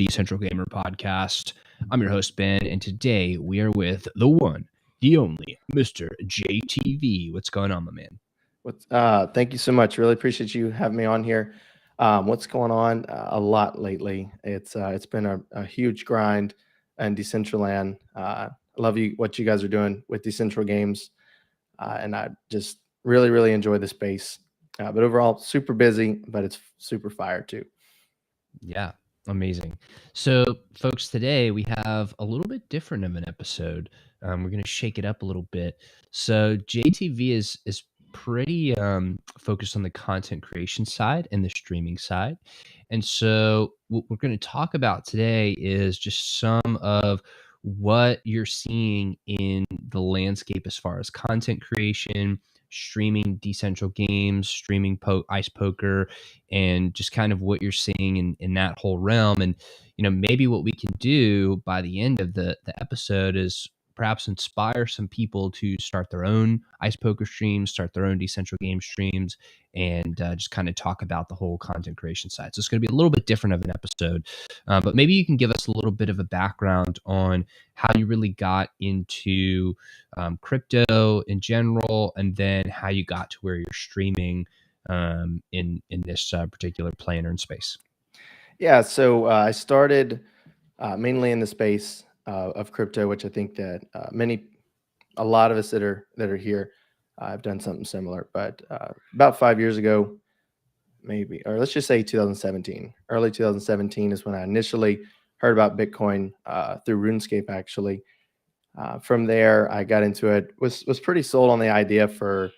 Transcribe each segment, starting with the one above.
Decentral Gamer podcast. I'm your host, Ben, and today we are with the one, the only, Mr. JTV. What's going on, my man? Thank you so much. Really appreciate you having me on here. What's going on? A lot lately. It's been a huge grind in Decentraland. I love what you guys are doing with Decentral Games, and I just really enjoy the space. But overall, super busy, but it's super fire too. Yeah, amazing. So, folks, today we have a little bit different of an episode. We're going to shake it up a little bit. So, JTV is pretty focused on the content creation side and the streaming side. And so, what we're going to talk about today is just some of what you're seeing in the landscape as far as content creation, streaming decentral games, streaming ice poker, and just kind of what you're seeing in that whole realm. And, maybe what we can do by the end of the episode is perhaps inspire some people to start their own ice poker streams, start their own decentral game streams, and just kind of talk about the whole content creation side. So it's going to be a little bit different of an episode, but maybe you can give us a little bit of a background on how you really got into crypto in general, and then how you got to where you're streaming in this particular plane or in space. Yeah, so I started mainly in the space of crypto, which I think that a lot of us that are here have done something similar. But about 5 years ago, maybe, or let's just say 2017, early 2017 is when I initially heard about Bitcoin through RuneScape. Actually, from there, I got into it. Was pretty sold on the idea for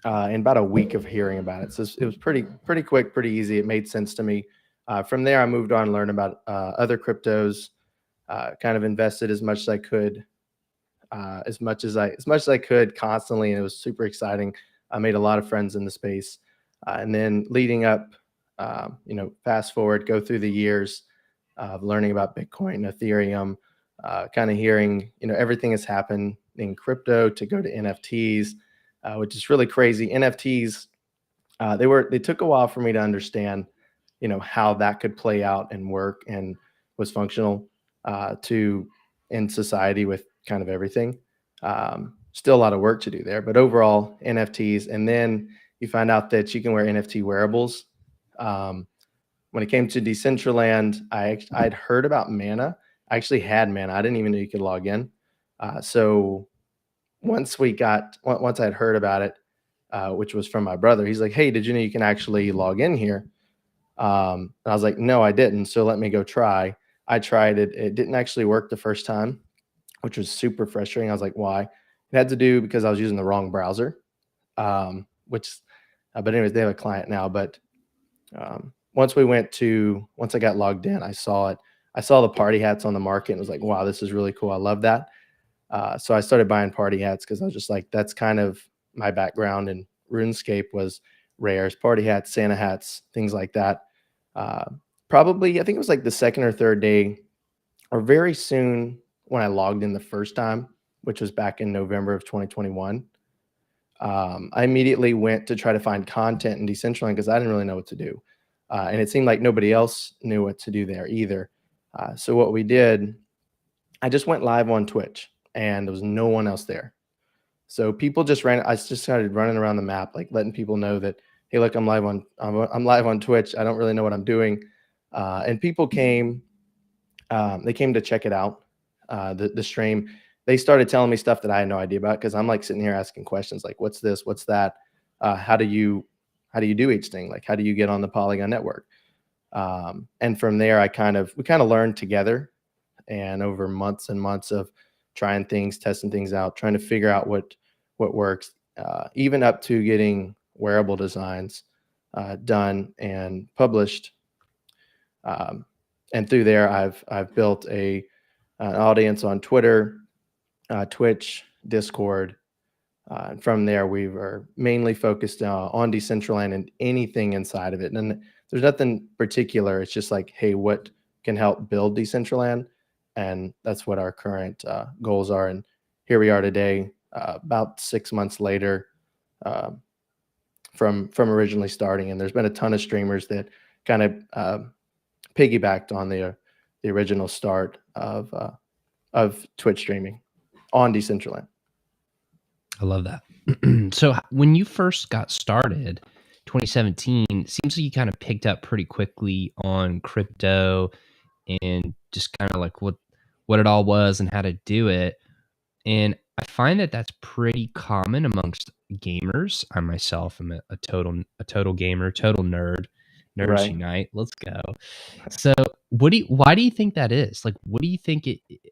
in about a week of hearing about it. So it was pretty quick, pretty easy. It made sense to me. From there, I moved on, learned about other cryptos, kind of invested as much as I could, as much as I could constantly, and it was super exciting. I made a lot of friends in the space, and then leading up, fast forward, go through the years of learning about Bitcoin, Ethereum, kind of hearing, everything has happened in crypto to go to NFTs, which is really crazy. NFTs, they took a while for me to understand, how that could play out and work and was functional in society with kind of everything. Still a lot of work to do there, but overall NFTs. And then you find out that you can wear NFT wearables. When it came to Decentraland, I'd heard about Mana. I actually had Mana. I didn't even know you could log in. So once I'd heard about it, which was from my brother, he's like, "Hey, did you know you can actually log in here?" And I was like, "No, I didn't. So let me go try." I tried it. It didn't actually work the first time, which was super frustrating. I was like, "Why?" It had to do because I was using the wrong browser. But anyways, they have a client now. But once I got logged in, I saw it. I saw the party hats on the market and was like, "Wow, this is really cool. I love that." So I started buying party hats because I was just like, that's kind of my background in RuneScape was rares, party hats, Santa hats, things like that. Probably, I think it was like the second or third day, or very soon when I logged in the first time, which was back in November of 2021. I immediately went to try to find content in Decentraland because I didn't really know what to do. And it seemed like nobody else knew what to do there either. So what we did, I just went live on Twitch and there was no one else there. So people I just started running around the map, like letting people know that, hey, look, I'm live on Twitch. I don't really know what I'm doing. And people came, they came to check it out, the stream. They started telling me stuff that I had no idea about because I'm like sitting here asking questions like, what's this? What's that? How do you do each thing? Like, how do you get on the Polygon network? And from there, we kind of learned together, and over months and months of trying things, testing things out, trying to figure out what works, even up to getting wearable designs done and published. And through there, I've built an audience on Twitter, Twitch, Discord. And from there, we were mainly focused on Decentraland and anything inside of it. And there's nothing particular. It's just like, hey, what can help build Decentraland? And that's what our current goals are. And here we are today, about 6 months later from originally starting. And there's been a ton of streamers that kind of piggybacked on the original start of Twitch streaming on Decentraland. I love that. So when you first got started, 2017, it seems like you kind of picked up pretty quickly on crypto and just kind of like what it all was and how to do it. And I find that that's pretty common amongst gamers. I myself am a total gamer, total nerd. Nerds Right. unite. Let's go. So, why do you think that is? Like, what do you think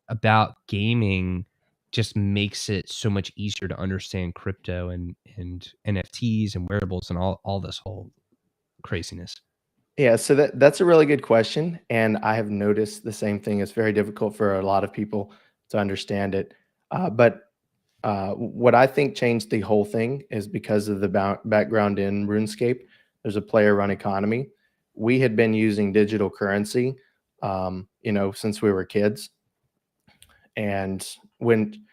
about gaming just makes it so much easier to understand crypto and NFTs and wearables and all this whole craziness? Yeah, so that's a really good question, and I have noticed the same thing. It's very difficult for a lot of people to understand it. But what I think changed the whole thing is because of the background in RuneScape. There's a player-run economy. We had been using digital currency, since we were kids, and when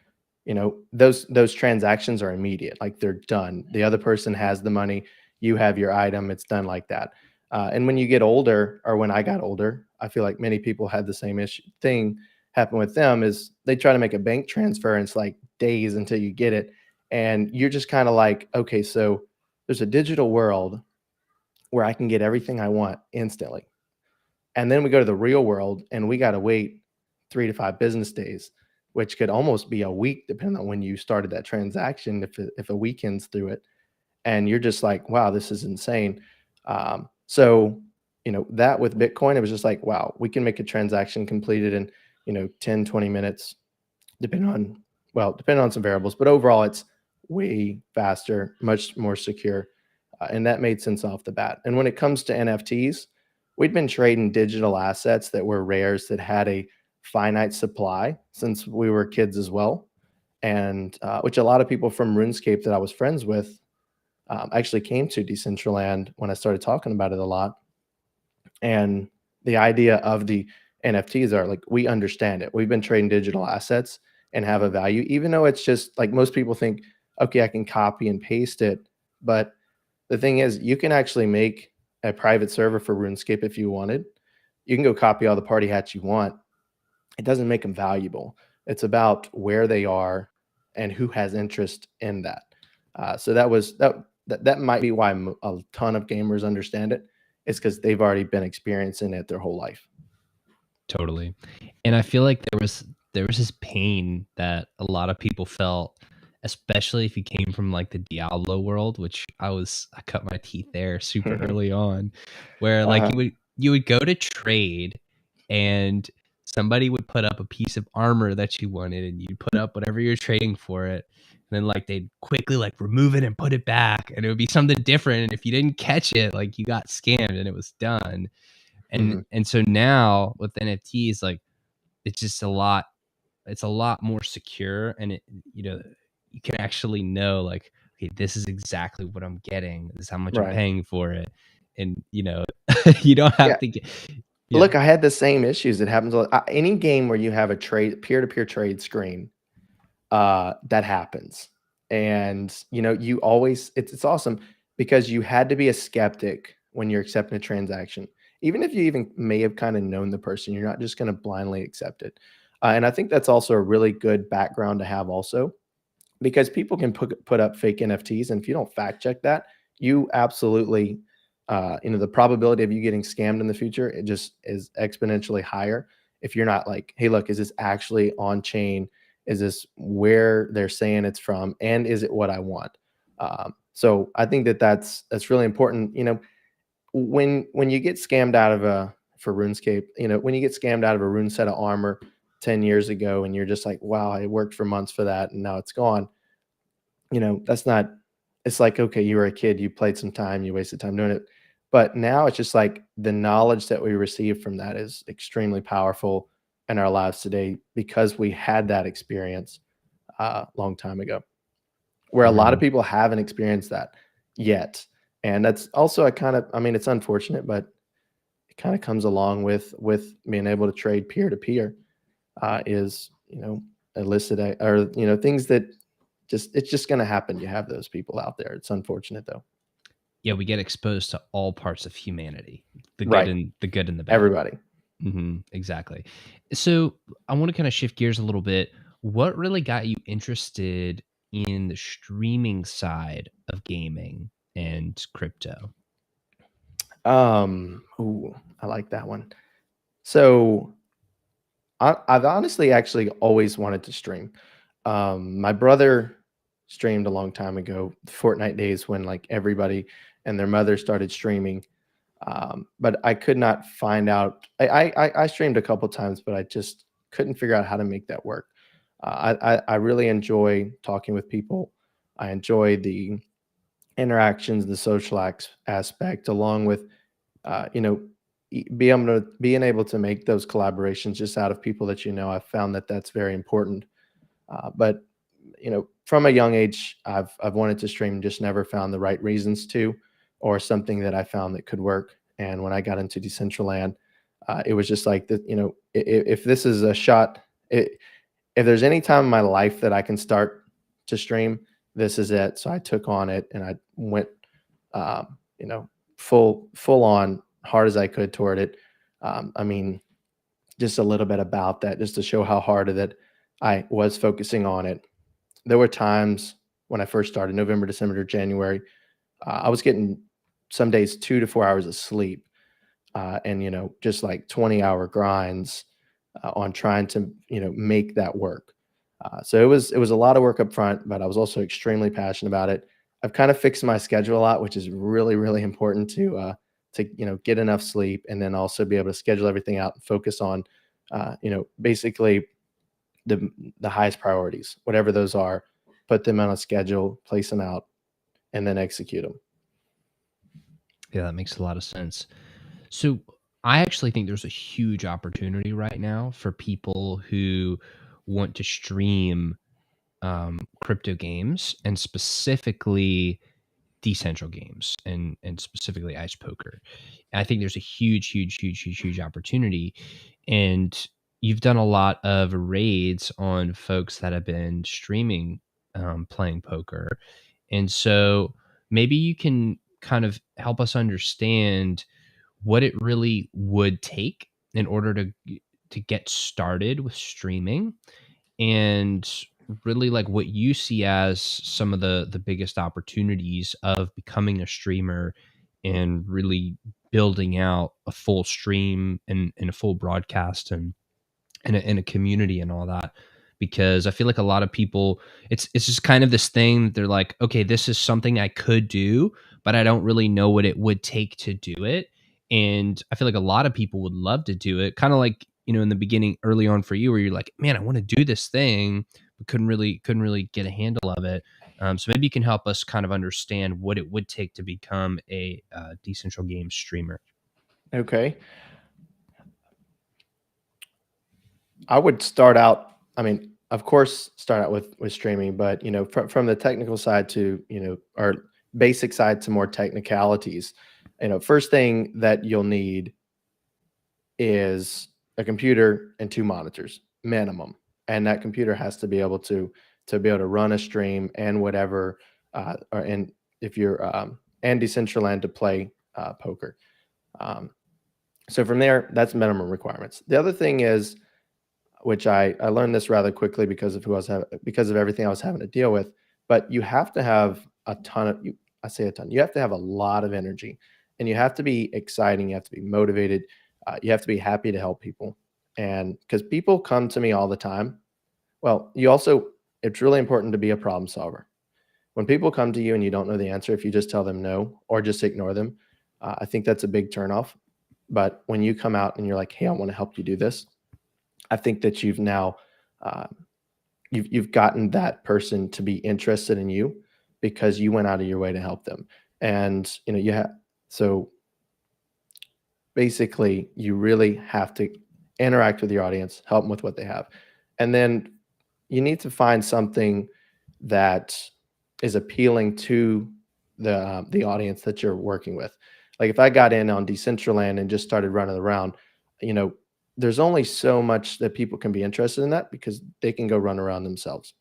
those transactions are immediate, like they're done. The other person has the money, you have your item, it's done like that. And when you get older, or when I got older, I feel like many people had the same thing happen with them, is they try to make a bank transfer and it's like days until you get it. And you're just kind of like, okay, so there's a digital world where I can get everything I want instantly. And then we go to the real world and we got to wait 3 to 5 business days, which could almost be a week, depending on when you started that transaction, if a weekend's through it. And you're just like, wow, this is insane. So that with Bitcoin, it was just like, wow, we can make a transaction completed in, 10, 20 minutes, depending on some variables. But overall, it's way faster, much more secure. And that made sense off the bat. And when it comes to NFTs, we'd been trading digital assets that were rares that had a finite supply since we were kids as well. And which a lot of people from RuneScape that I was friends with actually came to Decentraland when I started talking about it a lot. And the idea of the NFTs are like, we understand it. We've been trading digital assets and have a value, even though it's just like most people think, okay, I can copy and paste it. But the thing is, you can actually make a private server for RuneScape if you wanted. You can go copy all the party hats you want. It doesn't make them valuable. It's about where they are and who has interest in that. So that might be why a ton of gamers understand it. It's because they've already been experiencing it their whole life. Totally. And I feel like there was this pain that a lot of people felt, especially if you came from like the Diablo world, which I cut my teeth there super early on, where like Uh-huh. you would go to trade and somebody would put up a piece of armor that you wanted and you'd put up whatever you're trading for it. And then like they'd quickly like remove it and put it back and it would be something different. And if you didn't catch it, like you got scammed and it was done. And Mhm. and so now with NFTs, like it's just it's a lot more secure and you can actually know like, okay, this is exactly what I'm getting. This is how much I'm Right. paying for it. And you don't Yeah. have to get yeah, Look, I had the same issues. It happens any game where you have a trade peer-to-peer trade screen, that happens. And you always it's awesome because you had to be a skeptic when you're accepting a transaction. Even if you even may have kind of known the person, you're not just going to blindly accept it. And I think that's also a really good background to have also, because people can put up fake NFTs, and if you don't fact check that, you absolutely, the probability of you getting scammed in the future, it just is exponentially higher if you're not like, hey, look, is this actually on chain? Is this where they're saying it's from, and is it what I want? So I think that's really important. When you get scammed out of a for RuneScape, when you get scammed out of a rune set of armor 10 years ago, and you're just like, wow, I worked for months for that, and now it's gone. That's not, it's like, okay, you were a kid, you played some time, you wasted time doing it. But now it's just like the knowledge that we receive from that is extremely powerful in our lives today because we had that experience a long time ago, where a lot of agreed. people haven't experienced that yet. And that's also I mean, it's unfortunate, but it kind of comes along with being able to trade peer to peer, is illicit, or things that it's just going to happen. You have those people out there. It's unfortunate though. Yeah, we get exposed to all parts of humanity, Right. the good and the bad. Everybody. Exactly. So I want to kind of shift gears a little bit. What really got you interested in the streaming side of gaming and crypto? Ooh, I like that one. So I've honestly actually always wanted to stream. My brother streamed a long time ago, Fortnite days when like everybody and their mother started streaming. But I could not find out. I streamed a couple times, but I just couldn't figure out how to make that work. I really enjoy talking with people. I enjoy the interactions, the social aspect, along with you know, being able to make those collaborations just out of people that you know. I've found that that's very important. But from a young age, I've wanted to stream, just never found the right reasons to, or something that I found that could work. And when I got into Decentraland, it was just like that. If this is a shot, if there's any time in my life that I can start to stream, this is it. So I took on it and I went, um, you know, full on hard as I could toward it. I mean, just a little bit about that, just to show how hard that I was focusing on it. There were times when I first started, November, December, January, I was getting some days 2 to 4 hours of sleep, and just like 20-hour grinds on trying to make that work. So it was a lot of work up front, but I was also extremely passionate about it. I've kind of fixed my schedule a lot, which is really important to get enough sleep, and then also be able to schedule everything out and focus on basically the highest priorities, whatever those are, put them on a schedule, place them out, and then execute them. Yeah, that makes a lot of sense. So I actually think there's a huge opportunity right now for people who want to stream crypto games, and specifically decentral games, and specifically ice poker. I think there's a huge opportunity, and you've done a lot of raids on folks that have been streaming playing poker, and so maybe you can kind of help us understand what it really would take in order to get started with streaming, and really like what you see as some of the biggest opportunities of becoming a streamer and really building out a full stream and a full broadcast and a community and all that. Because I feel like a lot of people, it's just kind of this thing that they're like, okay, this is something I could do, but I don't really know what it would take to do it. And I feel like a lot of people would love to do it, kind of like, in the beginning, early on for you, where you're like, man, I want to do this thing, but couldn't really get a handle of it. So maybe you can help us kind of understand what it would take to become a decentral game streamer. Okay. I would start out, I mean, of course, start out with streaming, but from the technical side to or basic side to more technicalities. First thing that you'll need is a computer and two monitors minimum, and that computer has to be able to run a stream and whatever, or and if you're and Decentraland to play poker. Um, so from there, that's minimum requirements. The other thing is, which I learned this rather quickly because of because of everything I was having to deal with. But you have to have a ton of you. I say a ton. You have to have a lot of energy, and you have to be exciting. You have to be motivated. You have to be happy to help people, and because people come to me all the time. Well, it's really important to be a problem solver. When people come to you and you don't know the answer, if you just tell them no or just ignore them, I think that's a big turnoff. But when you come out and you're like, "Hey, I want to help you do this," I think that you've now uh, you've gotten that person to be interested in you because you went out of your way to help them. And you have so basically you really have to interact with your audience, help them with what they have, and then you need to find something that is appealing to the audience that you're working with. Like if I got in on Decentraland and just started running around, you know, there's only so much that people can be interested in that because they can go run around themselves.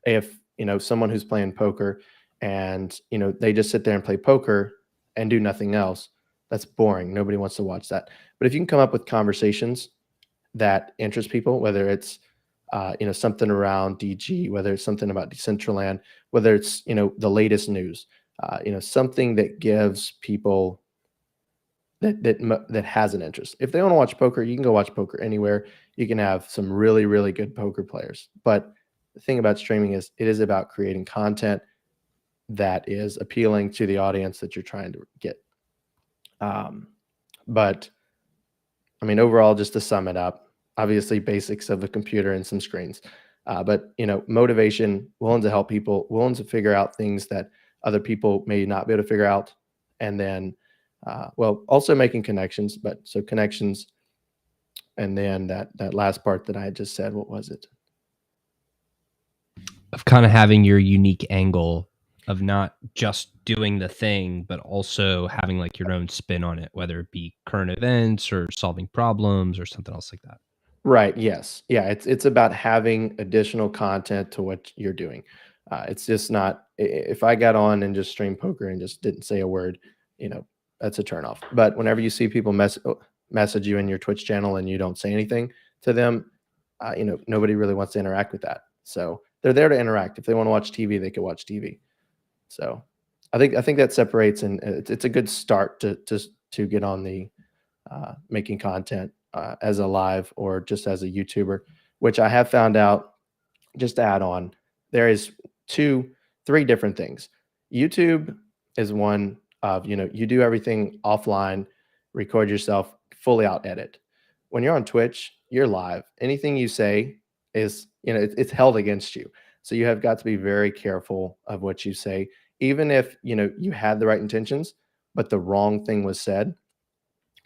If someone who's playing poker and they just sit there and play poker and do nothing else, that's boring. Nobody wants to watch that. But if you can come up with conversations that interest people, whether it's something around DG, whether it's something about Decentraland, whether it's the latest news, something that gives people that has an interest. If they want to watch poker, you can go watch poker anywhere. You can have some really, really good poker players. But the thing about streaming is it is about creating content that is appealing to the audience that you're trying to get. But I mean, overall, just to sum it up, obviously basics of a computer and some screens. But motivation, willing to help people, willing to figure out things that other people may not be able to figure out, and then also making connections. But so connections, and then that last part that I had just said, what was it? Of kind of having your unique angle of not just doing the thing, but also having like your own spin on it, whether it be current events or solving problems or something else like that. Right. Yes. Yeah. It's about having additional content to what you're doing. It's just not if I got on and just streamed poker and just didn't say a word, that's a turnoff. But whenever you see people message you in your Twitch channel and you don't say anything to them, nobody really wants to interact with that. So they're there to interact. If they want to watch TV, they can watch TV. So I think that separates, and it's a good start to get on the making content as a live or just as a YouTuber, which I have found out, just to add on, there is 3 different things. YouTube is one of, you do everything offline, record yourself, fully out edit. When you're on Twitch, you're live. Anything you say is, it's held against you. So you have got to be very careful of what you say, even if, you had the right intentions, but the wrong thing was said.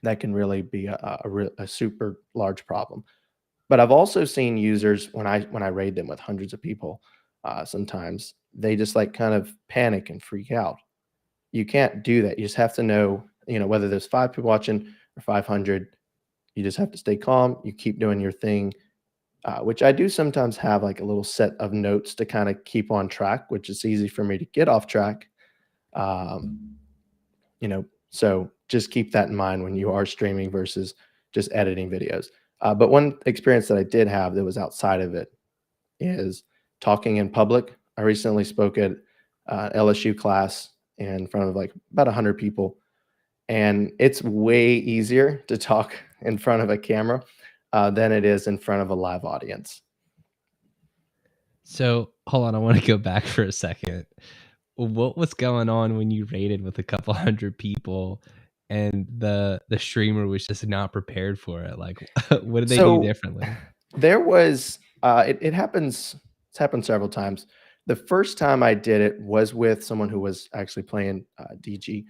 That can really be a super large problem. But I've also seen users when I raid them with hundreds of people, sometimes they just like kind of panic and freak out. You can't do that. You just have to know, whether there's 5 people watching or 500, you just have to stay calm. You keep doing your thing, which I do sometimes have like a little set of notes to kind of keep on track, which is easy for me to get off track. So just keep that in mind when you are streaming versus just editing videos. But one experience that I did have that was outside of it is talking in public. I recently spoke at LSU class in front of like about 100 people, and it's way easier to talk in front of a camera than it is in front of a live audience. So hold on, I want to go back for a second. What was going on when you raided with a couple hundred people and the streamer was just not prepared for it? Like, what did they do differently? There was it happens. It's happened several times. The first time I did it was with someone who was actually playing DG.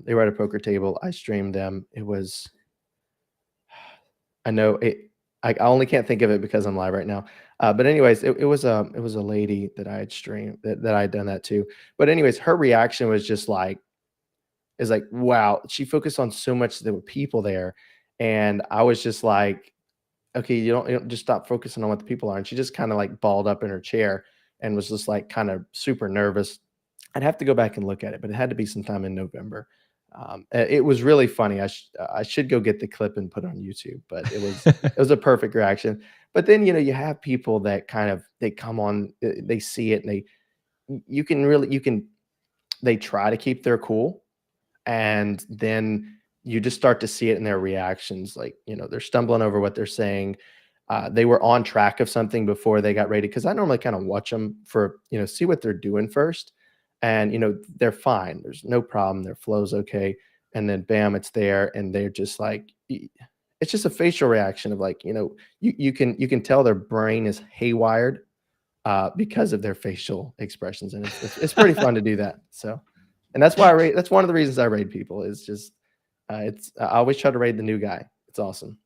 They were at a poker table. I streamed them. It was, I know it. I only can't think of it because I'm live right now. But anyways, it was a lady that I had streamed that I had done that to. But anyways, her reaction was just like, is like, wow. She focused on so much. There were people there, and I was just like, okay, you don't just stop focusing on what the people are. And she just kind of like balled up in her chair and was just like kind of super nervous. I'd have to go back and look at it, but it had to be sometime in November. It was really funny. I should go get the clip and put it on YouTube, but it was a perfect reaction. But then you have people that kind of they come on, they see it, and they try to keep their cool, and then you just start to see it in their reactions. Like, they're stumbling over what they're saying. They were on track of something before they got rated. Cause I normally kind of watch them for, see what they're doing first. And, they're fine. There's no problem. Their flow's okay. And then bam, it's there. And they're just like, it's just a facial reaction of like, you can tell their brain is haywired because of their facial expressions. And it's pretty fun to do that. So, and that's why that's one of the reasons I raid people is just, I always try to raid the new guy. It's awesome.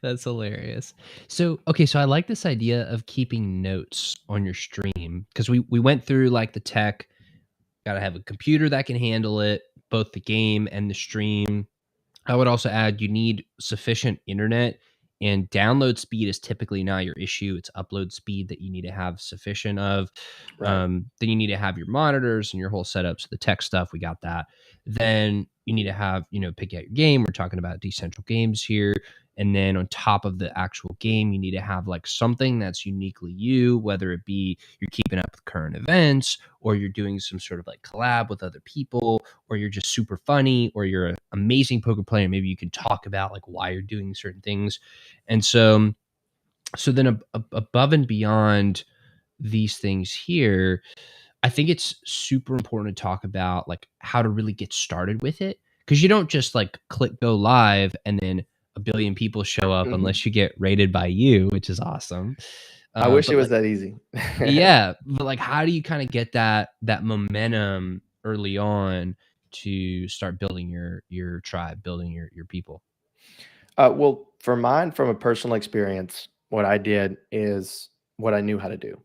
That's hilarious. So, okay, so I like this idea of keeping notes on your stream because we went through like the tech, got to have a computer that can handle it, both the game and the stream. I would also add you need sufficient internet And download speed is typically not your issue. It's upload speed that you need to have sufficient of. Right. Then you need to have your monitors and your whole setup. So the tech stuff, we got that. Then you need to have, pick out your game. We're talking about Decentral Games here. And then on top of the actual game, you need to have like something that's uniquely you, whether it be you're keeping up with current events, or you're doing some sort of like collab with other people, or you're just super funny, or you're an amazing poker player. Maybe you can talk about like why you're doing certain things. And so then above and beyond these things here, I think it's super important to talk about like how to really get started with it, because you don't just like click go live and then a billion people show up Mhm. unless you get rated by you, which is awesome. I wish it But was like, that easy. yeah, but like, how do you kind of get that momentum early on to start building your tribe, building your people? Well, for mine, from a personal experience, what I did is what I knew how to do.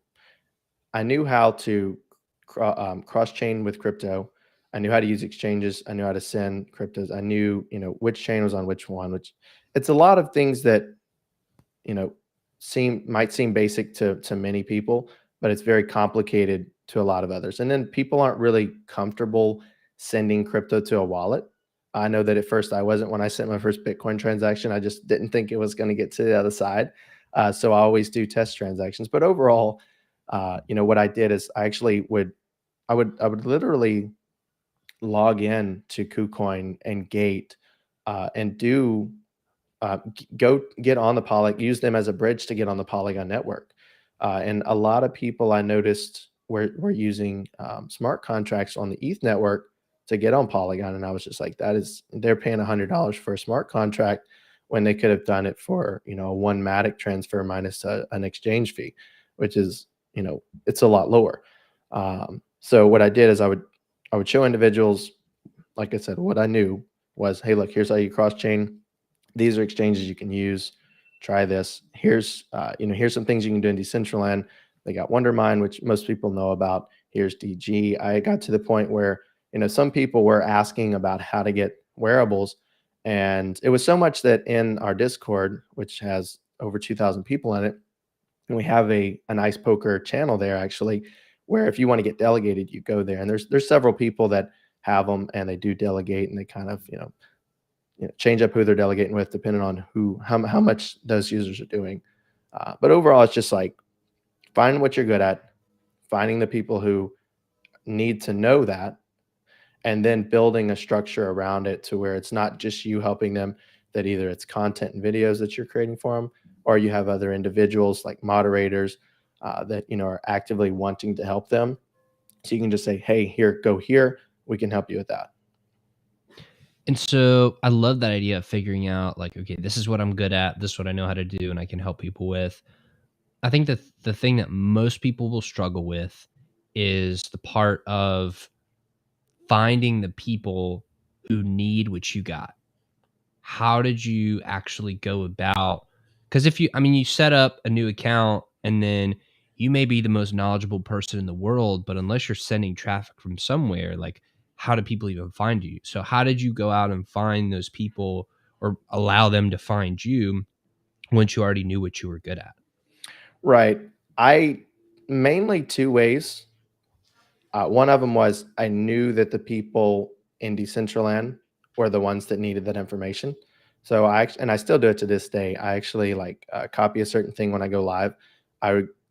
I knew how to cross chain with crypto. I knew how to use exchanges. I knew how to send cryptos. I knew, which chain was on which one, which it's a lot of things that, you know, might seem basic to many people, but it's very complicated to a lot of others. And then people aren't really comfortable sending crypto to a wallet. I know that at first I wasn't when I sent my first Bitcoin transaction. I just didn't think it was going to get to the other side. So I always do test transactions. But overall, what I did is I would literally log in to KuCoin and Gate and do go get on the Polygon, use them as a bridge to get on the Polygon network. And a lot of people I noticed were using smart contracts on the ETH network to get on Polygon, and I was just like, they're paying $100 for a smart contract when they could have done it for a one Matic transfer minus an exchange fee, which is it's a lot lower. So what I did is I would show individuals, like I said, what I knew was, hey, look, here's how you cross chain. These are exchanges you can use. Try this. Here's some things you can do in Decentraland. They got Wondermine, which most people know about. Here's DG. I got to the point where some people were asking about how to get wearables, and it was so much that in our Discord, which has over 2,000 people in it, and we have an ice poker channel there actually, where if you want to get delegated, you go there, and there's several people that have them, and they do delegate, and they kind of change up who they're delegating with depending on how much those users are doing. But overall, it's just like finding what you're good at, finding the people who need to know that, and then building a structure around it to where it's not just you helping them, that either it's content and videos that you're creating for them, or you have other individuals like moderators that are actively wanting to help them. So you can just say, hey, here, go here. We can help you with that. And so I love that idea of figuring out like, okay, this is what I'm good at, this is what I know how to do, and I can help people with. I think that the thing that most people will struggle with is the part of finding the people who need what you got. How did you actually go about? Because if you, I mean, you set up a new account and then you may be the most knowledgeable person in the world, but unless you're sending traffic from somewhere, like how do people even find you? So how did you go out and find those people or allow them to find you once you already knew what you were good at? Right. I mainly two ways. One of them was I knew that the people in Decentraland were the ones that needed that information. So and I still do it to this day. I actually copy a certain thing when I go live.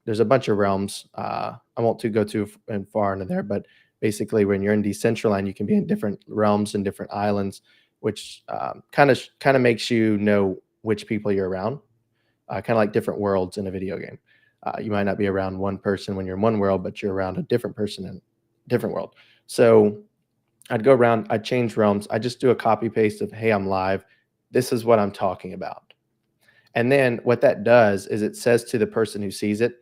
There's a bunch of realms. I won't go too far into there, but basically when you're in Decentraland, you can be in different realms and different islands, which kind of makes you know which people you're around, kind of like different worlds in a video game. You might not be around one person when you're in one world, but you're around a different person in a different world. So I'd go around, I'd change realms. I just do a copy paste of, hey, I'm live. This is what I'm talking about. And then what that does is it says to the person who sees it,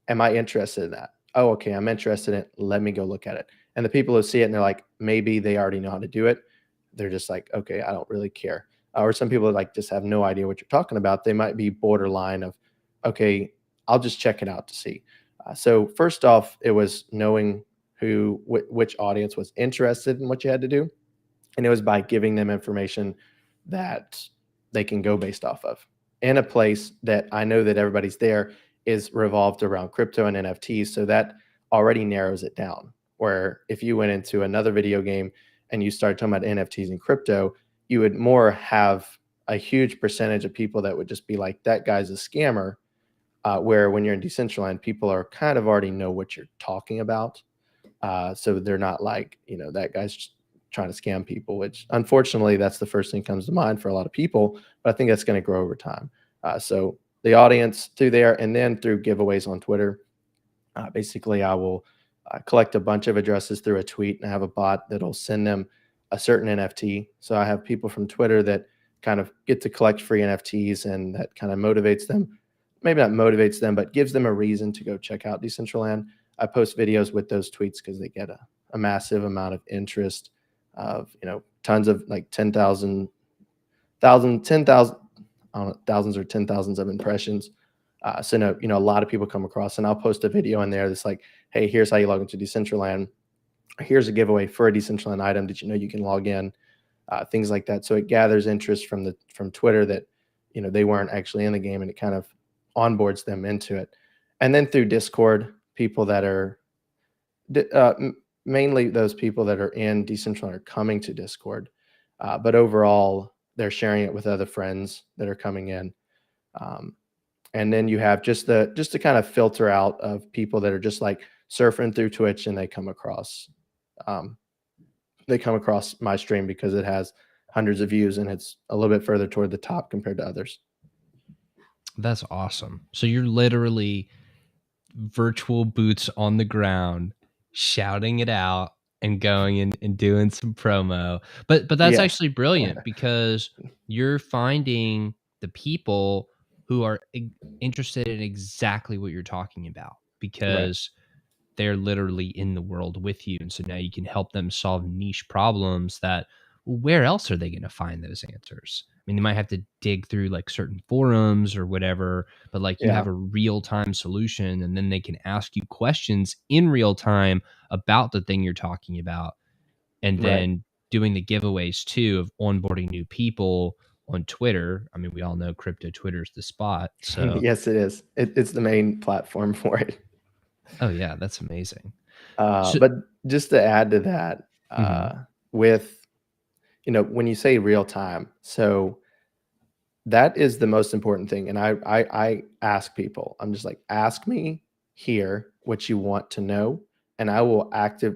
am I interested in that? Oh, okay, I'm interested in it. Let me go look at it. And the people who see it and they're like, maybe they already know how to do it. They're just like, okay, I don't really care. Or some people like just have no idea what you're talking about. They might be borderline of, okay, I'll just check it out to see. So first off, it was knowing which audience was interested in what you had to do, and it was by giving them information that they can go based off of. in a place that I know that everybody's there is revolved around crypto and NFTs. So that already narrows it down. Where if you went into another video game and you started talking about NFTs and crypto, you would more have a huge percentage of people that would just be like, that guy's a scammer. Where when you're in Decentraland, people are kind of already know what you're talking about. So they're not like, that guy's trying to scam people, which unfortunately, that's the first thing that comes to mind for a lot of people. But I think that's going to grow over time. So the audience through there and then through giveaways on Twitter. Basically, I will collect a bunch of addresses through a tweet and I have a bot that'll send them a certain NFT. So I have people from Twitter that kind of get to collect free NFTs and that kind of motivates them. Maybe not motivates them, but gives them a reason to go check out Decentraland. I post videos with those tweets because they get a massive amount of interest of, tons of like 10,000, I don't know, thousands or 10,000s of impressions. So no, a lot of people come across, and I'll post a video in there that's like, "Hey, here's how you log into Decentraland. Here's a giveaway for a Decentraland item. Did you know you can log in?" Things like that. So it gathers interest from Twitter that they weren't actually in the game, and it kind of onboards them into it. And then through Discord, people that are mainly those people that are in Decentraland are coming to Discord, but overall they're sharing it with other friends that are coming in. Um, and then you have just to kind of filter out of people that are just like surfing through Twitch and um, they come across my stream because it has hundreds of views and it's a little bit further toward the top compared to others. That's awesome. So you're literally virtual boots on the ground, shouting it out and going and doing some promo. But that's Yes. actually brilliant because you're finding the people who are interested in exactly what you're talking about Right. because they're literally in the world with you. And so now you can help them solve niche problems that, well, where else are they going to find those answers? I mean, they might have to dig through like certain forums or whatever, but like you Yeah. have a real time solution and then they can ask you questions in real time about the thing you're talking about. And Right. then doing the giveaways too of onboarding new people on Twitter. I mean, we all know crypto Twitter is the spot. So, Yes, it is. It's the main platform for it. oh yeah, that's amazing. So, But just to add to that, mhm. with when you say real time, so that is the most important thing. And I ask people, I'm just like, ask me here what you want to know, and I will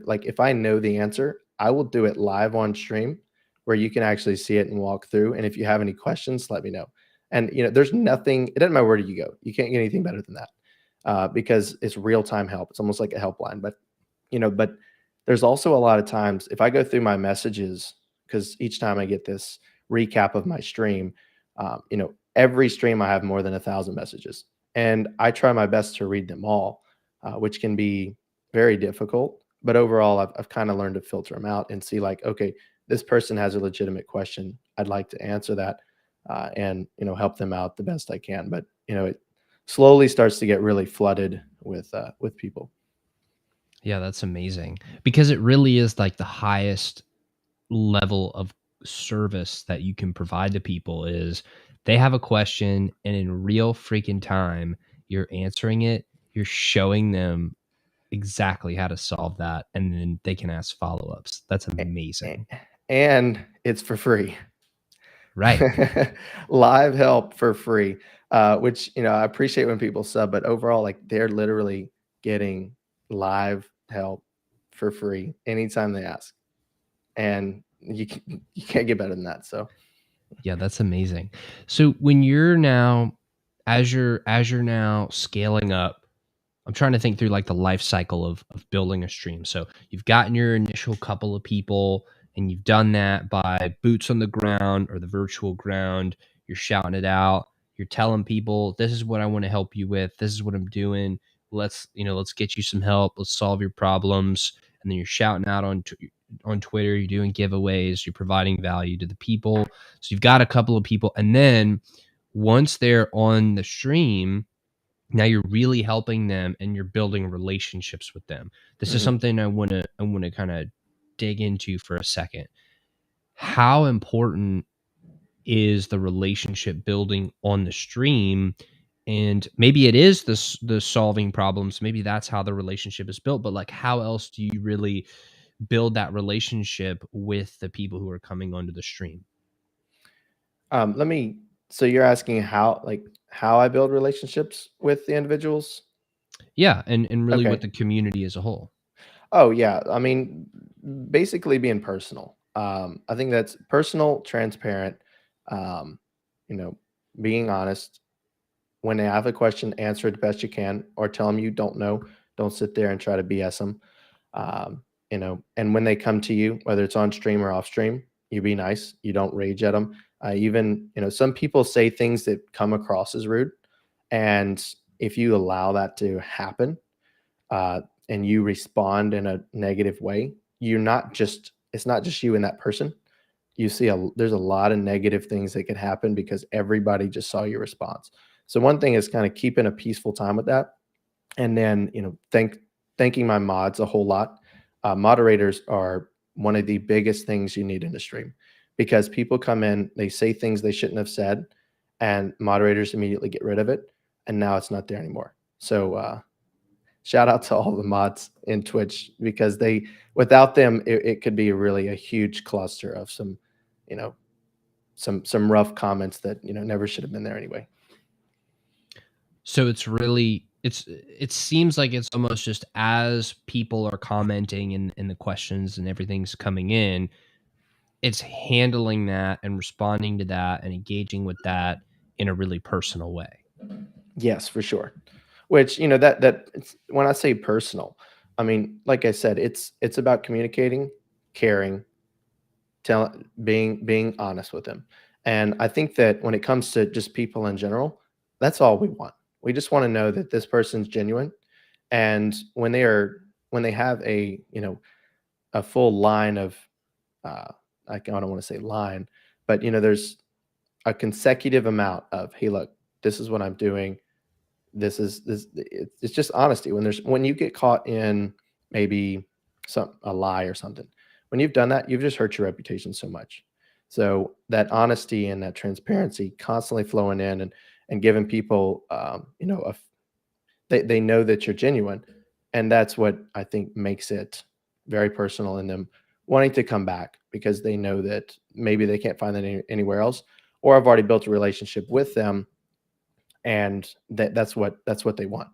like if I know the answer, I will do it live on stream where you can actually see it and walk through. And if you have any questions, let me know. And there's nothing. It doesn't matter where you go. You can't get anything better than that because it's real time help. It's almost like a helpline. But there's also a lot of times if I go through my messages, because each time I get this recap of my stream, every stream I have more than 1,000 messages, and I try my best to read them all, which can be very difficult. But overall, I've kind of learned to filter them out and see like, okay, this person has a legitimate question. I'd like to answer that, and help them out the best I can. But it slowly starts to get really flooded with people. Yeah, that's amazing because it really is like the highest level of service that you can provide to people is they have a question and in real freaking time you're answering it, you're showing them exactly how to solve that and then they can ask follow-ups. That's A- a- amazing. And it's for free. Right. Live help for free, which I appreciate when people sub, but overall, like they're literally getting live help for free anytime they ask, and you can't get better than that. So Yeah, that's amazing. So when you're now as you're now scaling up, I'm trying to think through like the life cycle of building a stream. So you've gotten your initial couple of people and you've done that by boots on the ground or the virtual ground. You're shouting it out. You're telling people, this is what I want to help you with. This is what I'm doing. Let's get you some help. Let's solve your problems. And then you're shouting out on Twitter. You're doing giveaways. You're providing value to the people. So you've got a couple of people. And then once they're on the stream, now you're really helping them and you're building relationships with them. This is mhm. something I want to kind of dig into for a second. How important is the relationship building on the stream, and maybe it is the solving problems, maybe that's how the relationship is built, but like how else do you really build that relationship with the people who are coming onto the stream? Let me. So you're asking how I build relationships with the individuals? Yeah, and really with Okay. the community as a whole. Oh yeah. I mean, basically being personal. I think that's personal, transparent. Um, you know, being honest. When they have a question, answer it the best you can, or tell them you don't know. Don't sit there and try to BS them. And when they come to you, whether it's on stream or off stream, you be nice. You don't rage at them. Even, some people say things that come across as rude. And if you allow that to happen, and you respond in a negative way, it's not just you and that person. There's a lot of negative things that could happen because everybody just saw your response. So one thing is kind of keeping a peaceful time with that, and then thanking my mods a whole lot. Moderators are one of the biggest things you need in a stream, because people come in, they say things they shouldn't have said, and moderators immediately get rid of it, and now it's not there anymore. So shout out to all the mods in Twitch, because without them, it could be really a huge cluster of you know some rough comments that never should have been there anyway. So it's really it seems like it's almost just as people are commenting and the questions and everything's coming in, it's handling that and responding to that and engaging with that in a really personal way. Yes, for sure. Which, when I say personal, I mean, like I said, it's about communicating, caring, being honest with them. And I think that when it comes to just people in general, that's all we want. We just want to know that this person's genuine. And when they have a full line of, I don't want to say line, but there's a consecutive amount of, hey, look, this is what I'm doing. It's just honesty. When you get caught in maybe a lie or something, when you've done that, you've just hurt your reputation so much. So that honesty and that transparency constantly flowing in, and giving people, they know that you're genuine, and that's what I think makes it very personal in them wanting to come back, because they know that maybe they can't find that anywhere else, or I've already built a relationship with them, and that's what they want.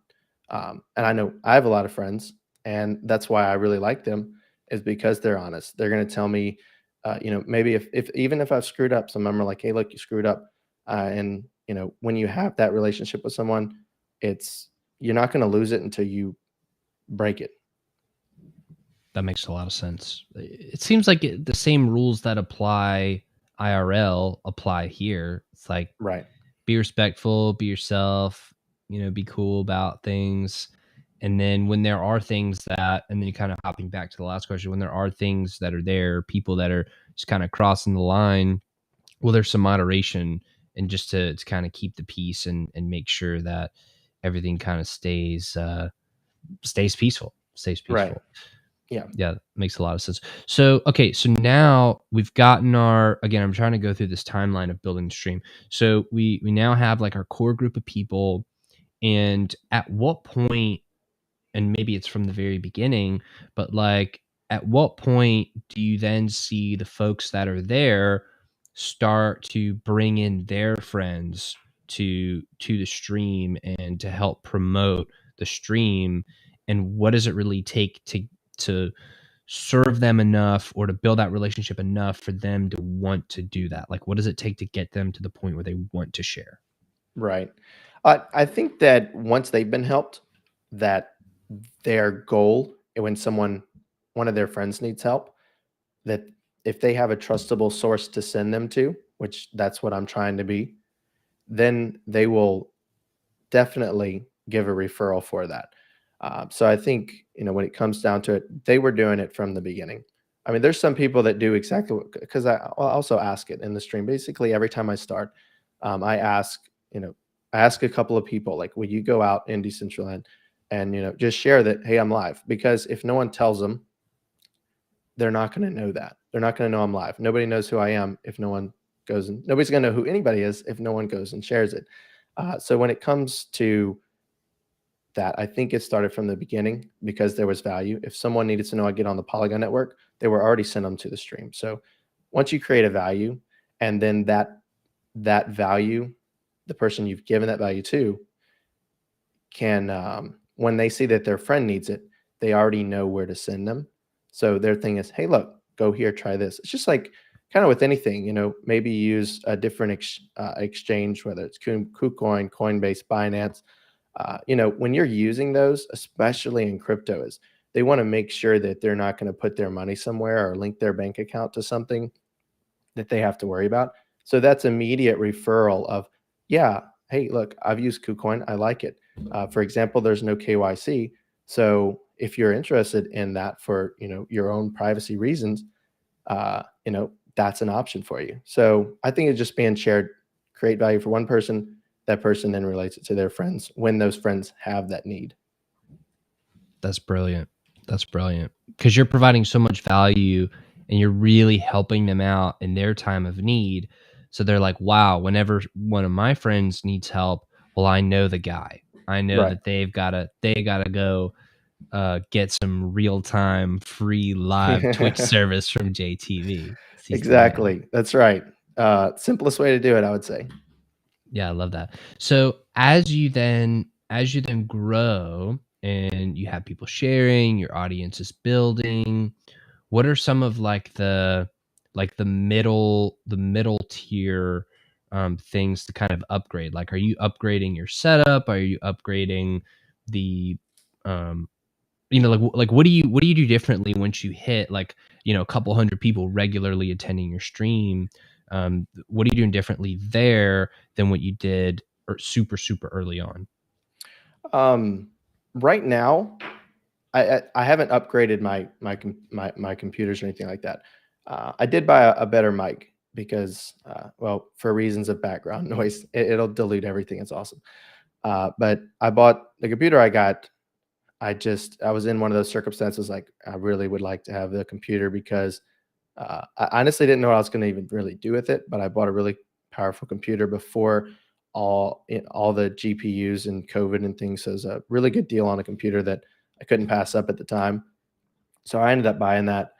And I know I have a lot of friends, and that's why I really like them, is because they're honest. They're going to tell me, maybe if even if I've screwed up, some of them are like, hey, look, you screwed up. And when you have that relationship with someone, it's you're not going to lose it until you break it. That makes a lot of sense. It seems like the same rules that apply IRL apply here. It's like Right. be respectful, be yourself, be cool about things. And then when there are things that, and then you kind of hopping back to the last question, when there are things that are there, people that are just kind of crossing the line, well, there's some moderation, and just to kind of keep the peace and make sure that everything kind of stays peaceful, stays Right. peaceful. Yeah. Yeah, makes a lot of sense. So, okay, so now we've gotten again, I'm trying to go through this timeline of building the stream. So we now have like our core group of people, and at what point, and maybe it's from the very beginning, but like at what point do you then see the folks that are there start to bring in their friends to the stream and to help promote the stream, and what does it really take to serve them enough or to build that relationship enough for them to want to do that? Like, what does it take to get them to the point where they want to share? Right. I think that once they've been helped, that their goal, when one of their friends needs help, that if they have a trustable source to send them to, which that's what I'm trying to be, then they will definitely give a referral for that. So I think, when it comes down to it, they were doing it from the beginning. I mean, there's some people that do exactly, because I'll also ask it in the stream. Basically, every time I start, I ask, I ask a couple of people, like, will you go out in Decentral and just share that, hey, I'm live? Because if no one tells them, they're not going to know that. They're not going to know I'm live. Nobody knows who I am if no one goes and nobody's going to know who anybody is if no one goes and shares it. So when it comes to that, I think it started from the beginning because there was value. If someone needed to know I get on the Polygon network, they were already sent them to the stream. So once you create a value, and then that value, the person you've given that value to, can when they see that their friend needs it, they already know where to send them. So their thing is, hey, look, go here, try this. It's just like kind of with anything, maybe use a different exchange, whether it's KuCoin, Coinbase, Binance. When you're using those, especially in crypto, is they want to make sure that they're not going to put their money somewhere or link their bank account to something that they have to worry about. So that's immediate referral of, yeah, hey, look, I've used KuCoin. I like it. For example, there's no KYC. So if you're interested in that for, your own privacy reasons, that's an option for you. So I think it's just being shared, create value for one person, that person then relates it to their friends when those friends have that need. That's brilliant. That's brilliant. Because you're providing so much value and you're really helping them out in their time of need. So they're like, wow, whenever one of my friends needs help, well, I know the guy. I know Right. that they gotta go get some real-time free live Twitch service from JTV. He's the man. Exactly. That's right. Simplest way to do it, I would say. Yeah, I love that. So as you then grow and you have people sharing, your audience is building, what are some of the middle tier things to kind of upgrade? Like, are you upgrading your setup? Are you upgrading the um like what do you do differently once you hit a couple hundred people regularly attending your stream? What are you doing differently there than what you did or super early on? Right now, I haven't upgraded my computers or anything like that. I did buy a better mic because, well, for reasons of background noise, it'll dilute everything. It's awesome. But I bought the computer I got. I was in one of those circumstances, like I really would like to have the computer because I honestly didn't know what I was going to even really do with it. But I bought a really powerful computer before all the GPUs and COVID and things. So it was a really good deal on a computer that I couldn't pass up at the time. So I ended up buying that,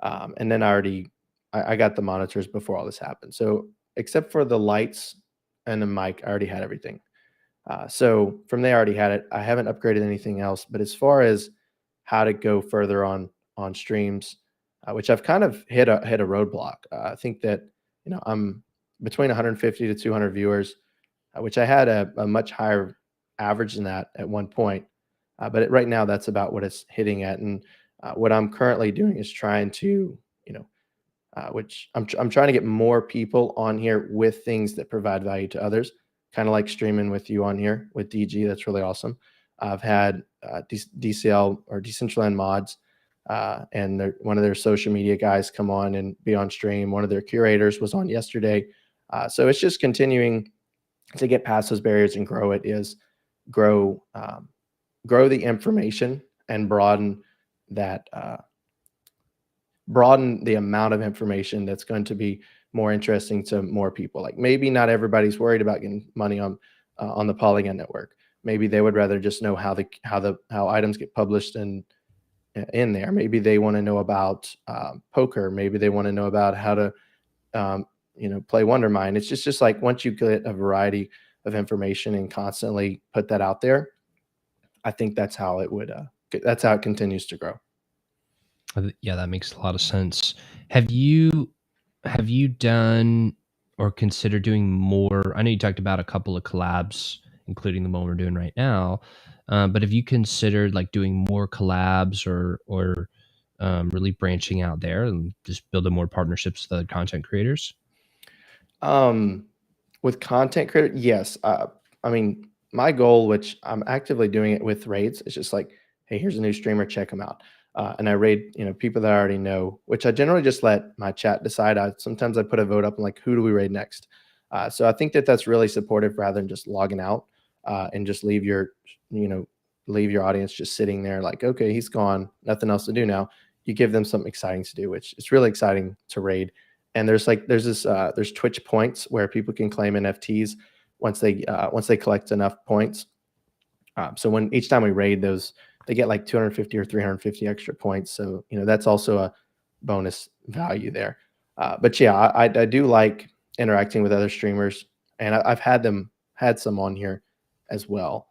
and then I got the monitors before all this happened. So except for the lights and the mic, I already had everything. So from there, I already had it. I haven't upgraded anything else. But as far as how to go further on streams, which I've kind of hit a roadblock. I think that I'm between 150 to 200 viewers, which I had a much higher average than that at one point. But right now, that's about what it's hitting at. And what I'm currently doing is trying to, which I'm trying to get more people on here with things that provide value to others, kind of like streaming with you on here with DG. That's really awesome. I've had DCL or Decentral mods, and one of their social media guys come on and be on stream. One of their curators was on yesterday. So it's just continuing to get past those barriers and grow grow the information and that broaden the amount of information that's going to be more interesting to more people. Like maybe not everybody's worried about getting money on the Polygon network. Maybe they would rather just know how items get published in there. Maybe they want to know about poker. Maybe they want to know about how to play Wondermine. It's just like once you get a variety of information and constantly put that out there, I think that's how it continues to grow. Yeah, that makes a lot of sense. Have you done or considered doing more? I know you talked about a couple of collabs, including the one we're doing right now. But have you considered doing more collabs or really branching out there and just building more partnerships with other content creators? With content creator, yes. I mean, my goal, which I'm actively doing it with raids, is just like, hey, here's a new streamer, check them out. And I raid, people that I already know, which I generally just let my chat decide. Sometimes I put a vote up and like, who do we raid next? So I think that that's really supportive rather than just logging out and just leave your audience just sitting there like, okay, he's gone, nothing else to do now. You give them something exciting to do, which is really exciting to raid and there's Twitch points where people can claim NFTs once they collect enough points. So when each time we raid those, they get like 250 or 350 extra points. So that's also a bonus value there. But yeah, I do like interacting with other streamers, and I've had some on here as well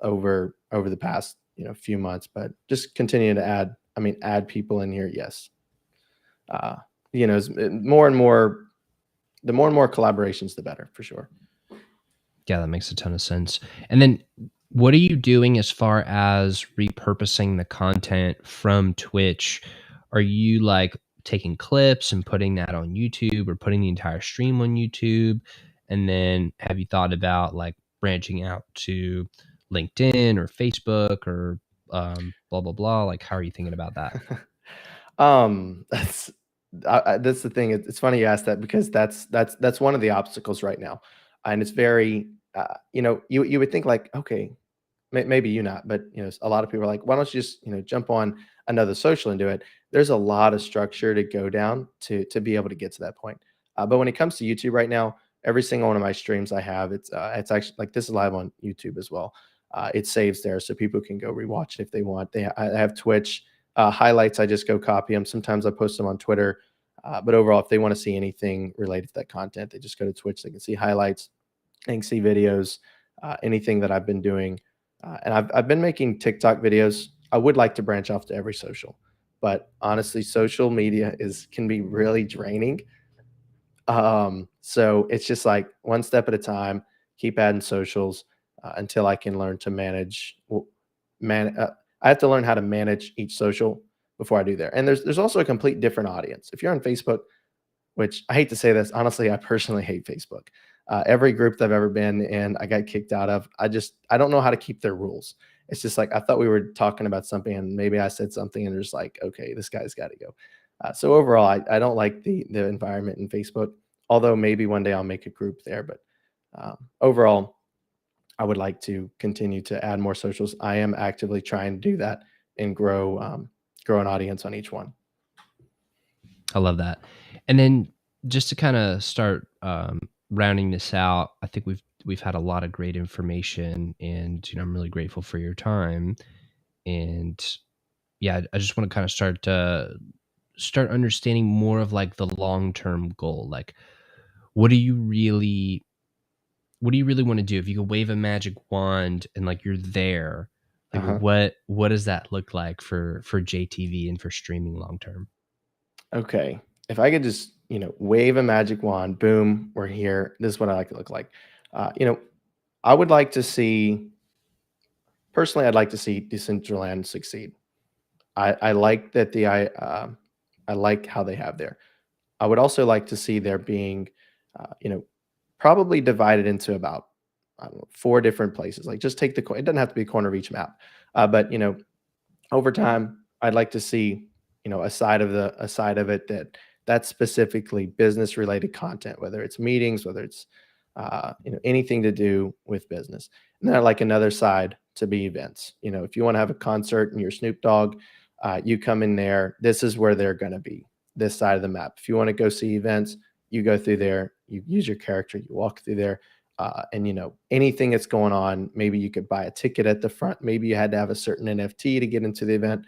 over the past few months. But just continuing to add people in here. Yes, more and more. The more and more collaborations, the better, for sure. Yeah, that makes a ton of sense. And then what are you doing as far as repurposing the content from Twitch? Are you like taking clips and putting that on YouTube or putting the entire stream on YouTube? And then have you thought about like branching out to LinkedIn or Facebook or blah, blah, blah? Like, how are you thinking about that? That's that's the thing. It's funny you asked that, because that's one of the obstacles right now, and it's very you would think like, okay, maybe you not, but a lot of people are like, why don't you just jump on another social and do it? There's a lot of structure to go down to be able to get to that point. But when it comes to YouTube right now, every single one of my streams I have, it's actually like, this is live on YouTube as well. It saves there so people can go rewatch it if they want. I have Twitch highlights. I just go copy them. Sometimes I post them on Twitter. But overall, if they want to see anything related to that content, they just go to Twitch. They can see highlights, they can see videos, anything that I've been doing. And I've been making TikTok videos. I would like to branch off to every social, but honestly, social media can be really draining. So it's just like one step at a time, keep adding socials until I can learn to manage. I have to learn how to manage each social before I do there. And there's also a complete different audience. If you're on Facebook, which I hate to say this, honestly, I personally hate Facebook. Every group that I've ever been in, I got kicked out of. I don't know how to keep their rules. It's just like, I thought we were talking about something and maybe I said something and there's like, okay, this guy's got to go. So overall, I don't like the environment in Facebook, although maybe one day I'll make a group there. But overall, I would like to continue to add more socials. I am actively trying to do that and grow an audience on each one. I love that. And then just to kind of start rounding this out, I think we've had a lot of great information, and I'm really grateful for your time. And yeah, I just want to kind of start understanding more of like the long-term goal. Like, what do you really want to do? If you could wave a magic wand and like you're there, like what does that look like for JTV and for streaming long term? Okay. If I could just, wave a magic wand, boom, we're here. This is what I like to look like. I would like to see, personally, I'd like to see Decentraland succeed. I like that I like how they have there. I would also like to see there being, probably divided into about, I don't know, 4 different places. Like, just take it doesn't have to be a corner of each map. But over time, I'd like to see, a side of it that's specifically business related content, whether it's meetings, whether it's anything to do with business. And then I'd like another side to be events. If you want to have a concert and you're Snoop Dogg, you come in there. This is where they're going to be. This side of the map. If you want to go see events, you go through there. You use your character. You walk through there. And anything that's going on, maybe you could buy a ticket at the front. Maybe you had to have a certain NFT to get into the event.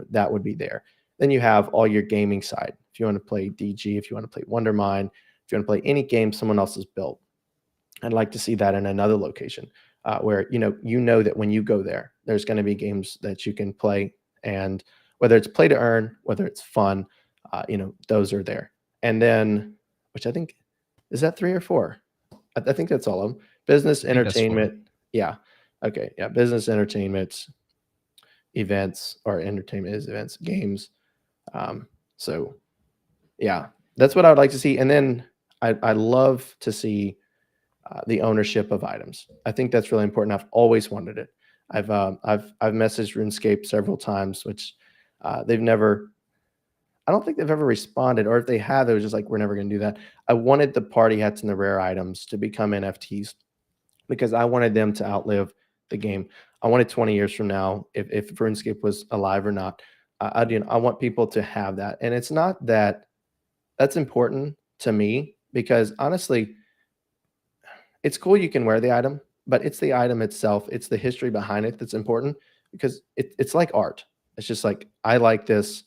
That would be there. Then you have all your gaming side. If you want to play DG, if you want to play Wondermine, if you want to play any game someone else has built, I'd like to see that in another location where that when you go there, there's going to be games that you can play, and whether it's play to earn, whether it's fun, those are there. And then, which I think is that 3 or 4. I think that's all of them. Business, entertainment. Yeah. Okay. Yeah. Business, entertainment, events, or entertainment is events, games. So yeah, that's what I would like to see. And then I love to see the ownership of items. I think that's really important. I've always wanted it. I've messaged RuneScape several times, which they've never. I don't think they've ever responded, or if they have, it was just like, we're never going to do that. I wanted the party hats and the rare items to become NFTs because I wanted them to outlive the game. I wanted 20 years from now, if RuneScape was alive or not, I want people to have that. And it's not that that's important to me because honestly, it's cool you can wear the item, but it's the item itself, it's the history behind it that's important because it's like art. It's just like, I like this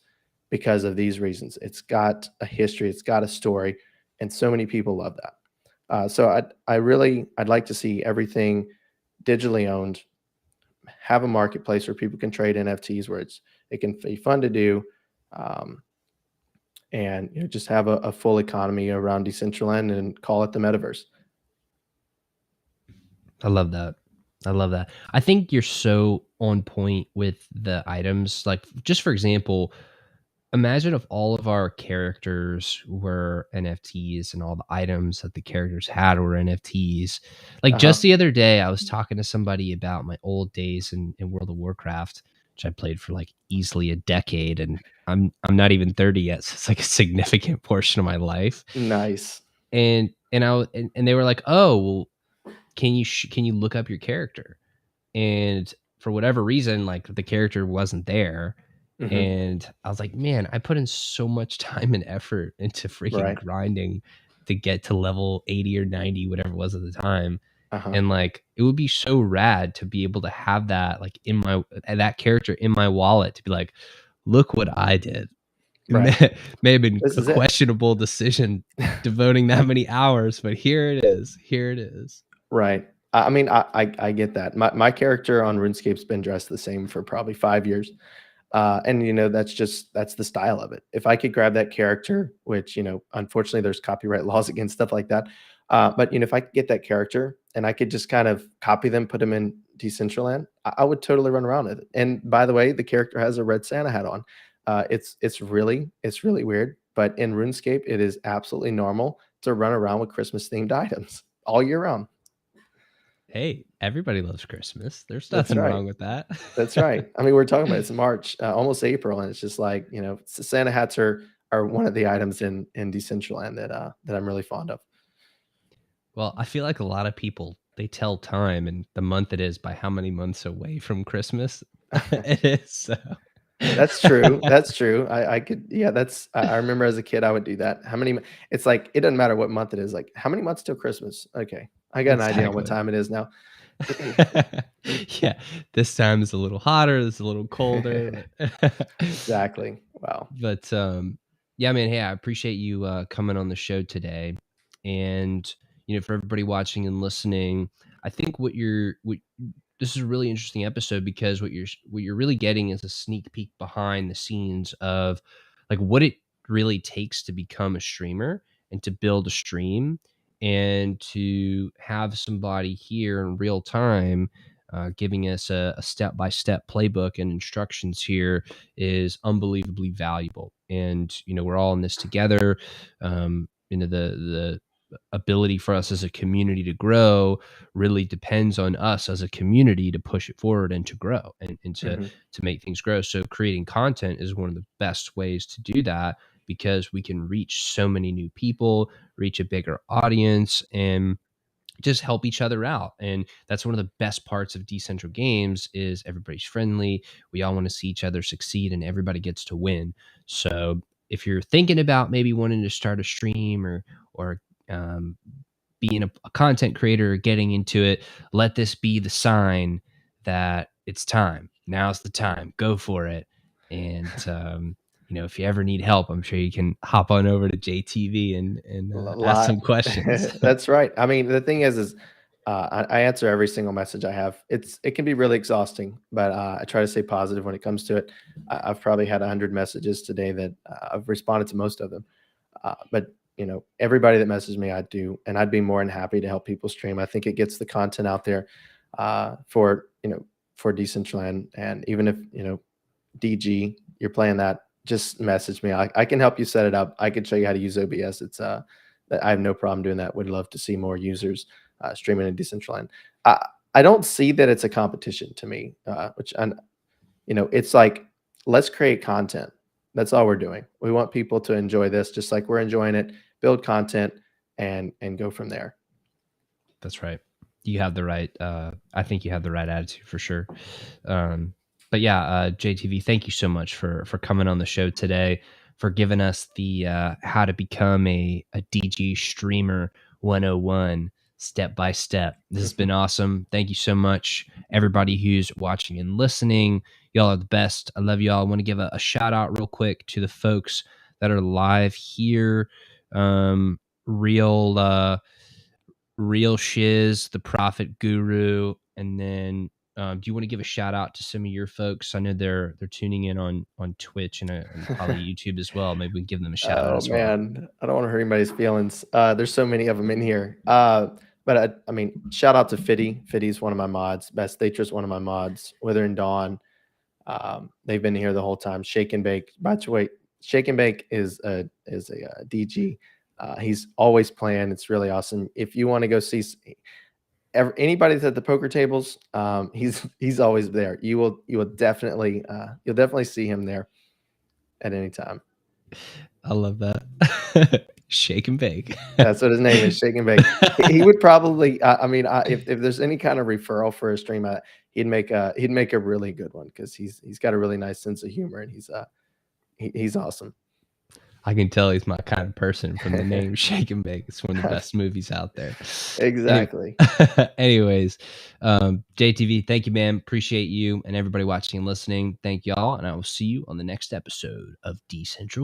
because of these reasons. It's got a history, it's got a story, and so many people love that. So I'd like to see everything digitally owned, have a marketplace where people can trade NFTs, where it can be fun to do, um, and just have a full economy around Decentraland and call it the metaverse. I love that. I love that. I think you're so on point with the items. Like, just for example, imagine if all of our characters were NFTs and all the items that the characters had were NFTs. Like, Uh-huh. just the other day, I was talking to somebody about my old days in World of Warcraft, which I played for like easily a decade, and I'm not even 30 yet, so it's like a significant portion of my life. Nice. And they were like, "Oh, well, can you look up your character?" And for whatever reason, like, the character wasn't there, Hmm. and I was like, man, I put in so much time and effort into freaking Right. grinding to get to level 80 or 90, whatever it was at the time. Uh-huh. And like, it would be so rad to be able to have that, like, that character in my wallet, to be like, look what I did. It Right. may have been This a is it. questionable decision devoting that many hours, but here it is. Here it is. Right. I mean, I get that. My character on RuneScape's been dressed the same for probably 5 years. And that's the style of it. If I could grab that character, which unfortunately there's copyright laws against stuff like that. But if I could get that character and I could just kind of copy them, put them in Decentraland, I would totally run around with it. And by the way, the character has a red Santa hat on. It's really weird, but in RuneScape, it is absolutely normal to run around with Christmas themed items all year round. Hey, everybody loves Christmas. There's That's nothing right. wrong with that. That's right. I mean, we're talking about it's March, almost April, and it's just like Santa hats are one of the items in Decentraland that I'm really fond of. Well, I feel like a lot of people, they tell time and the month it is by how many months away from Christmas it is. So. That's true. That's true. I could, yeah. I remember as a kid I would do that. It's like it doesn't matter what month it is. Like how many months till Christmas? Okay, I got an idea on what Exactly. time it is now. Yeah, this time is a little hotter, this is a little colder, but Exactly. Wow. but, yeah, man, hey, I appreciate you, coming on the show today, and, for everybody watching and listening, I think what this is a really interesting episode because what you're really getting is a sneak peek behind the scenes of, like, what it really takes to become a streamer and to build a stream and to have somebody here in real time, giving us a step-by-step playbook and instructions here is unbelievably valuable. And we're all in this together. The ability for us as a community to grow really depends on us as a community to push it forward and to grow and Hmm. to make things grow. So creating content is one of the best ways to do that because we can reach so many new people, reach a bigger audience, and just help each other out. And that's one of the best parts of Decentral Games is everybody's friendly. We all want to see each other succeed and everybody gets to win. So if you're thinking about maybe wanting to start a stream or um, being a content creator or getting into it, let this be the sign that it's time. Now's the time. Go for it. And if you ever need help, I'm sure you can hop on over to JTV and A ask lot. some questions. That's right. I mean, the thing is I answer every single message I have. It can be really exhausting, but I try to stay positive when it comes to it. I've probably had 100 messages today that I've responded to most of them. But everybody that messages me, I do, and I'd be more than happy to help people stream. I think it gets the content out there for Decentraland, and even if DG, you're playing that, just message me. I can help you set it up. I can show you how to use OBS. I have no problem doing that. Would love to see more users streaming in Decentraland. I don't see that it's a competition to me, it's like, let's create content. That's all we're doing. We want people to enjoy this just like we're enjoying it, build content and go from there. That's right. You have the right. I think you have the right attitude for sure. But yeah, JTV, thank you so much for coming on the show today. for giving us the how to become a DG streamer 101 step by step. This has been awesome. Thank you so much, everybody who's watching and listening. Y'all are the best. I love y'all. I want to give a shout out real quick to the folks that are live here. Real Shiz, the Prophet Guru, and then do you want to give a shout out to some of your folks? I know they're tuning in on Twitch and probably YouTube as well. Maybe we can give them a shout out Oh as well. man, I don't want to hurt anybody's feelings. There's so many of them in here. But I mean, shout out to Fiddy. Fiddy's one of my mods. Best Thatcher's one of my mods. Wither and Dawn. They've been here the whole time. Shake and Bake. By the way, Shake and Bake is a DG. He's always playing. It's really awesome. If you want to go see anybody that's at the poker tables, he's always there. You will definitely you'll definitely see him there at any time. I love that. Shake and Bake. That's what his name is, Shake and Bake. He would probably, if there's any kind of referral for a stream, he'd make a really good one because he's got a really nice sense of humor and he's awesome. I can tell he's my kind of person from the name Shake and Bake. It's one of the best movies out there. Exactly. Anyways, JTV, thank you, man. Appreciate you and everybody watching and listening. Thank y'all, and I will see you on the next episode of Decentral